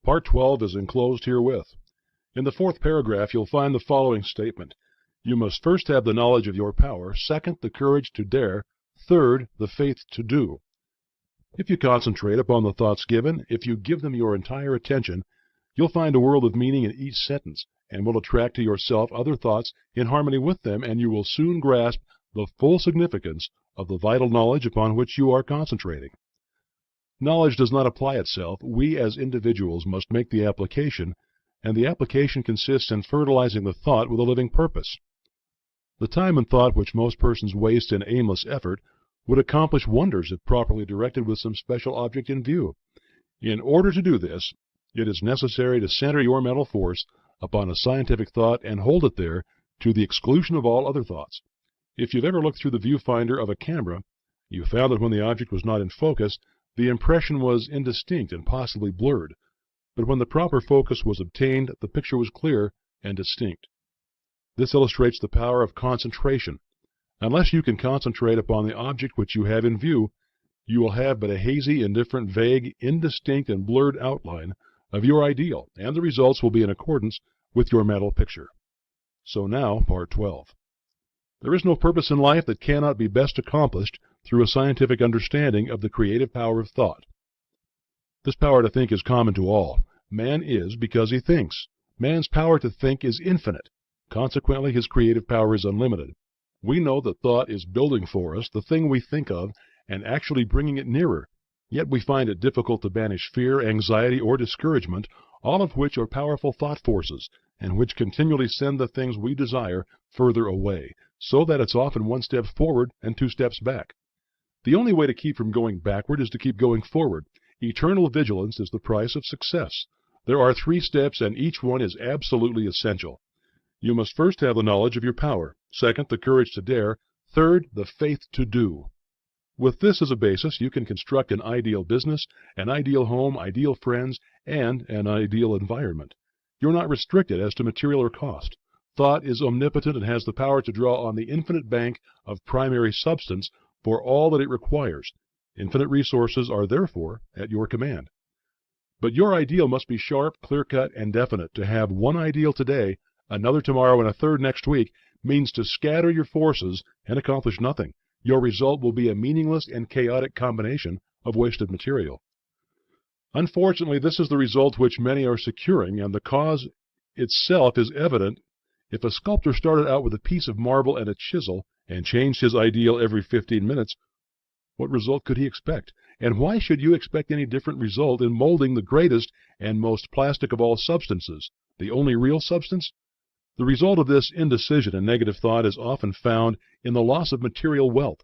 Part 12 is enclosed herewith. In the fourth paragraph, you'll find the following statement. You must first have the knowledge of your power, second, the courage to dare, third, the faith to do. If you concentrate upon the thoughts given, if you give them your entire attention, you'll find a world of meaning in each sentence, and will attract to yourself other thoughts in harmony with them, and you will soon grasp the full significance of the vital knowledge upon which you are concentrating. Knowledge does not apply itself. We as individuals must make the application, and the application consists in fertilizing the thought with a living purpose. The time and thought which most persons waste in aimless effort would accomplish wonders if properly directed with some special object in view. In order to do this, it is necessary to center your mental force upon a scientific thought and hold it there to the exclusion of all other thoughts. If you've ever looked through the viewfinder of a camera, you found that when the object was not in focus, the impression was indistinct and possibly blurred, but when the proper focus was obtained, the picture was clear and distinct. This illustrates the power of concentration. Unless you can concentrate upon the object which you have in view, you will have but a hazy, indifferent, vague, indistinct, and blurred outline of your ideal, and the results will be in accordance with your mental picture. So now, Part 12. There is no purpose in life that cannot be best accomplished through a scientific understanding of the creative power of thought. This power to think is common to all. Man is because he thinks. Man's power to think is infinite. Consequently, his creative power is unlimited. We know that thought is building for us the thing we think of and actually bringing it nearer, yet we find it difficult to banish fear, anxiety, or discouragement, all of which are powerful thought forces, and which continually send the things we desire further away, so that it's often one step forward and two steps back. The only way to keep from going backward is to keep going forward. Eternal vigilance is the price of success. There are 3 steps, and each one is absolutely essential. You must first have the knowledge of your power, second, the courage to dare, third, the faith to do. With this as a basis, you can construct an ideal business, an ideal home, ideal friends, and an ideal environment. You're not restricted as to material or cost. Thought is omnipotent and has the power to draw on the infinite bank of primary substance for all that it requires. Infinite resources are therefore at your command. But your ideal must be sharp, clear-cut, and definite. To have one ideal today, another tomorrow, and a third next week means to scatter your forces and accomplish nothing. Your result will be a meaningless and chaotic combination of wasted material. Unfortunately, this is the result which many are securing, and the cause itself is evident. If a sculptor started out with a piece of marble and a chisel and changed his ideal every 15 minutes, what result could he expect? And why should you expect any different result in molding the greatest and most plastic of all substances, the only real substance? The result of this indecision and negative thought is often found in the loss of material wealth.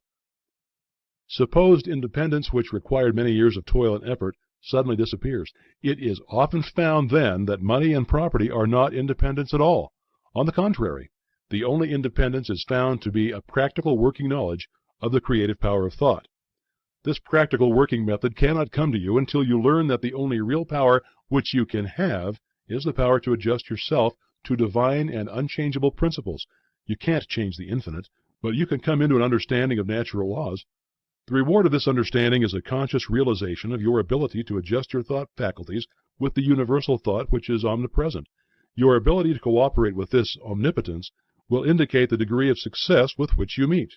Supposed independence, which required many years of toil and effort, suddenly disappears. It is often found then that money and property are not independence at all. On the contrary, the only independence is found to be a practical working knowledge of the creative power of thought. This practical working method cannot come to you until you learn that the only real power which you can have is the power to adjust yourself to divine and unchangeable principles. You can't change the infinite, but you can come into an understanding of natural laws. The reward of this understanding is a conscious realization of your ability to adjust your thought faculties with the universal thought which is omnipresent. Your ability to cooperate with this omnipotence will indicate the degree of success with which you meet.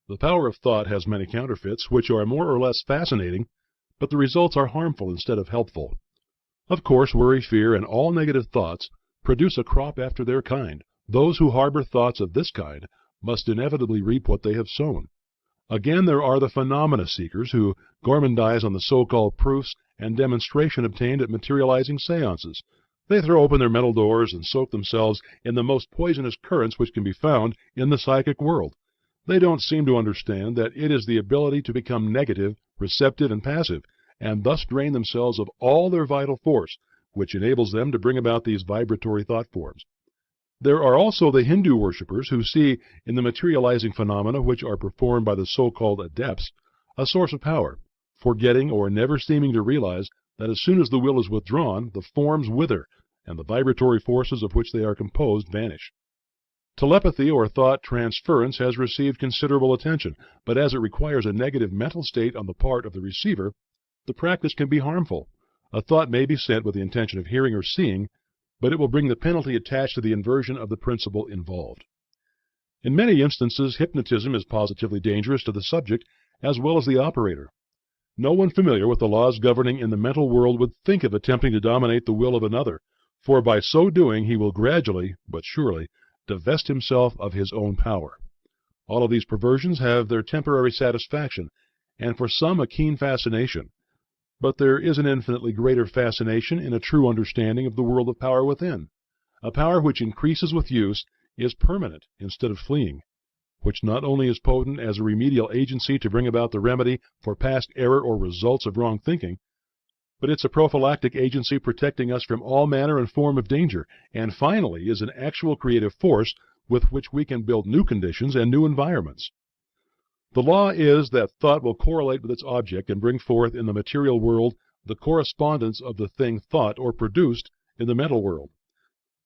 The power of thought has many counterfeits, which are more or less fascinating, but the results are harmful instead of helpful. Of course, worry, fear, and all negative thoughts produce a crop after their kind. Those who harbor thoughts of this kind must inevitably reap what they have sown. Again, there are the phenomena seekers who gormandize on the so-called proofs and demonstration obtained at materializing seances. They throw open their mental doors and soak themselves in the most poisonous currents which can be found in the psychic world. They don't seem to understand that it is the ability to become negative, receptive, and passive, and thus drain themselves of all their vital force, which enables them to bring about these vibratory thought forms. There are also the Hindu worshippers who see in the materializing phenomena which are performed by the so-called adepts a source of power, forgetting or never seeming to realize that as soon as the will is withdrawn, the forms wither, and the vibratory forces of which they are composed vanish. Telepathy or thought transference has received considerable attention, but as it requires a negative mental state on the part of the receiver, the practice can be harmful. A thought may be sent with the intention of hearing or seeing, but it will bring the penalty attached to the inversion of the principle involved. In many instances, hypnotism is positively dangerous to the subject as well as the operator. No one familiar with the laws governing in the mental world would think of attempting to dominate the will of another, for by so doing he will gradually, but surely, divest himself of his own power. All of these perversions have their temporary satisfaction, and for some a keen fascination, but there is an infinitely greater fascination in a true understanding of the world of power within. A power which increases with use, is permanent instead of fleeing, which not only is potent as a remedial agency to bring about the remedy for past error or results of wrong thinking, but it's a prophylactic agency protecting us from all manner and form of danger, and finally is an actual creative force with which we can build new conditions and new environments. The law is that thought will correlate with its object and bring forth in the material world the correspondence of the thing thought or produced in the mental world.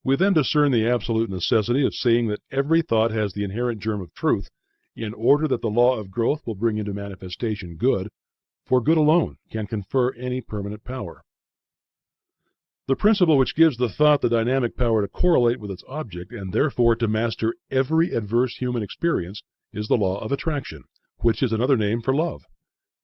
We then discern the absolute necessity of seeing that every thought has the inherent germ of truth, in order that the law of growth will bring into manifestation good, for good alone can confer any permanent power. The principle which gives the thought the dynamic power to correlate with its object and therefore to master every adverse human experience is the law of attraction, which is another name for love.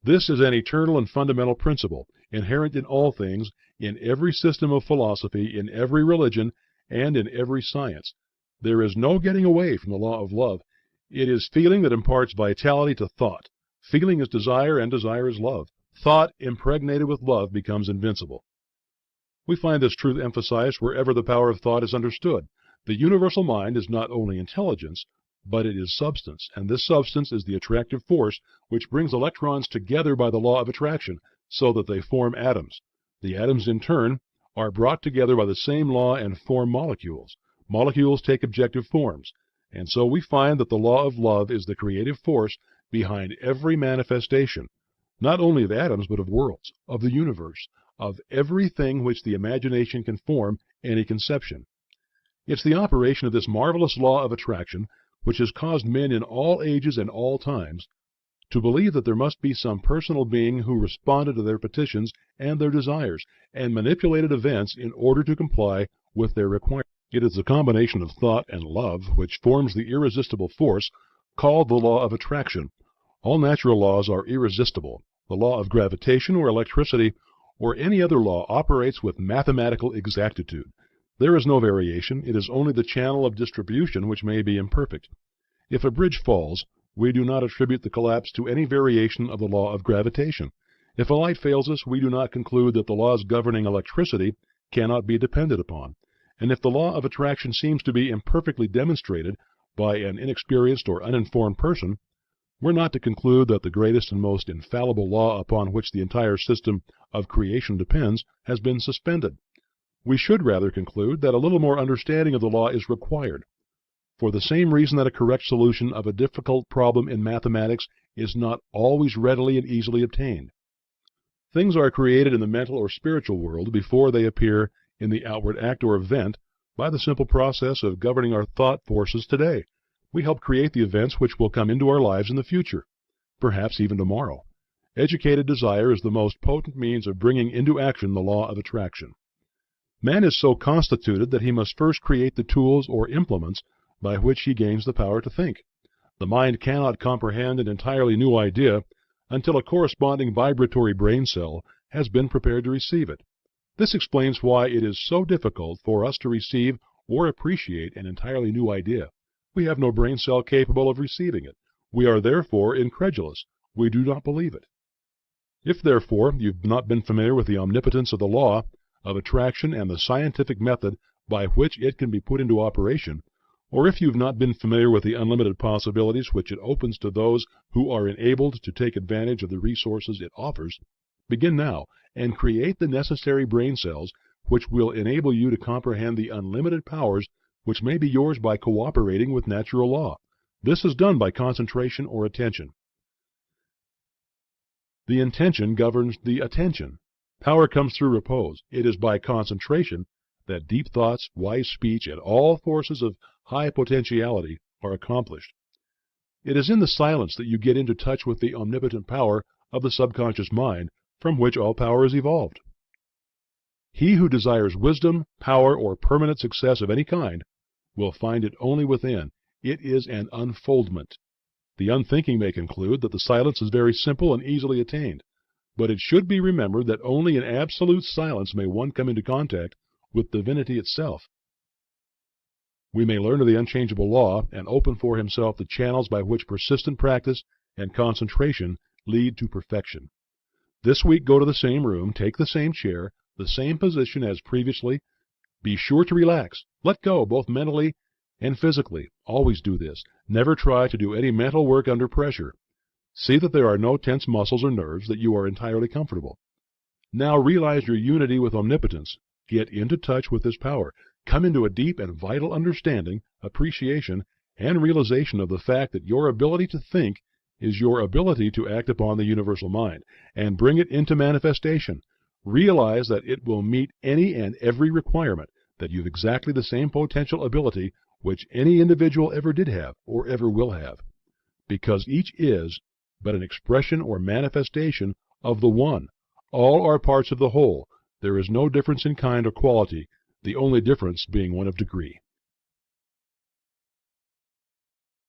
This is an eternal and fundamental principle, inherent in all things, in every system of philosophy, in every religion, and in every science. There is no getting away from the law of love. It is feeling that imparts vitality to thought. Feeling is desire, and desire is love. Thought impregnated with love becomes invincible. We find this truth emphasized wherever the power of thought is understood. The universal mind is not only intelligence, but it is substance, and this substance is the attractive force which brings electrons together by the law of attraction, so that they form atoms. The atoms, in turn, are brought together by the same law and form molecules. Molecules take objective forms, and so we find that the law of love is the creative force behind every manifestation, not only of atoms but of worlds, of the universe, of everything which the imagination can form any conception. It's the operation of this marvelous law of attraction which has caused men in all ages and all times to believe that there must be some personal being who responded to their petitions and their desires, and manipulated events in order to comply with their requirements. It is the combination of thought and love which forms the irresistible force called the law of attraction. All natural laws are irresistible. The law of gravitation or electricity or any other law operates with mathematical exactitude. There is no variation. It is only the channel of distribution which may be imperfect. If a bridge falls, we do not attribute the collapse to any variation of the law of gravitation. If a light fails us, we do not conclude that the laws governing electricity cannot be depended upon. And if the law of attraction seems to be imperfectly demonstrated by an inexperienced or uninformed person, we're not to conclude that the greatest and most infallible law upon which the entire system of creation depends has been suspended. We should rather conclude that a little more understanding of the law is required, for the same reason that a correct solution of a difficult problem in mathematics is not always readily and easily obtained. Things are created in the mental or spiritual world before they appear in the outward act or event by the simple process of governing our thought forces today. We help create the events which will come into our lives in the future, perhaps even tomorrow. Educated desire is the most potent means of bringing into action the law of attraction. Man is so constituted that he must first create the tools or implements by which he gains the power to think. The mind cannot comprehend an entirely new idea until a corresponding vibratory brain cell has been prepared to receive it. This explains why it is so difficult for us to receive or appreciate an entirely new idea. We have no brain cell capable of receiving it. We are therefore incredulous. We do not believe it. If, therefore, you've not been familiar with the omnipotence of the law of attraction and the scientific method by which it can be put into operation, or if you've not been familiar with the unlimited possibilities which it opens to those who are enabled to take advantage of the resources it offers, begin now and create the necessary brain cells which will enable you to comprehend the unlimited powers which may be yours by cooperating with natural law. This is done by concentration or attention. The intention governs the attention. Power comes through repose. It is by concentration that deep thoughts, wise speech, and all forces of high potentiality are accomplished. It is in the silence that you get into touch with the omnipotent power of the subconscious mind, from which all power is evolved. He who desires wisdom, power, or permanent success of any kind will find it only within. It is an unfoldment. The unthinking may conclude that the silence is very simple and easily attained, but it should be remembered that only in absolute silence may one come into contact with divinity itself. We may learn of the unchangeable law and open for himself the channels by which persistent practice and concentration lead to perfection. This week go to the same room, take the same chair, the same position as previously. Be sure to relax. Let go, both mentally and physically. Always do this. Never try to do any mental work under pressure. See that there are no tense muscles or nerves, that you are entirely comfortable. Now realize your unity with omnipotence. Get into touch with this power. Come into a deep and vital understanding, appreciation, and realization of the fact that your ability to think is your ability to act upon the universal mind, and bring it into manifestation. Realize that it will meet any and every requirement, that you've exactly the same potential ability which any individual ever did have or ever will have. Because each is but an expression or manifestation of the One. All are parts of the whole. There is no difference in kind or quality, the only difference being one of degree.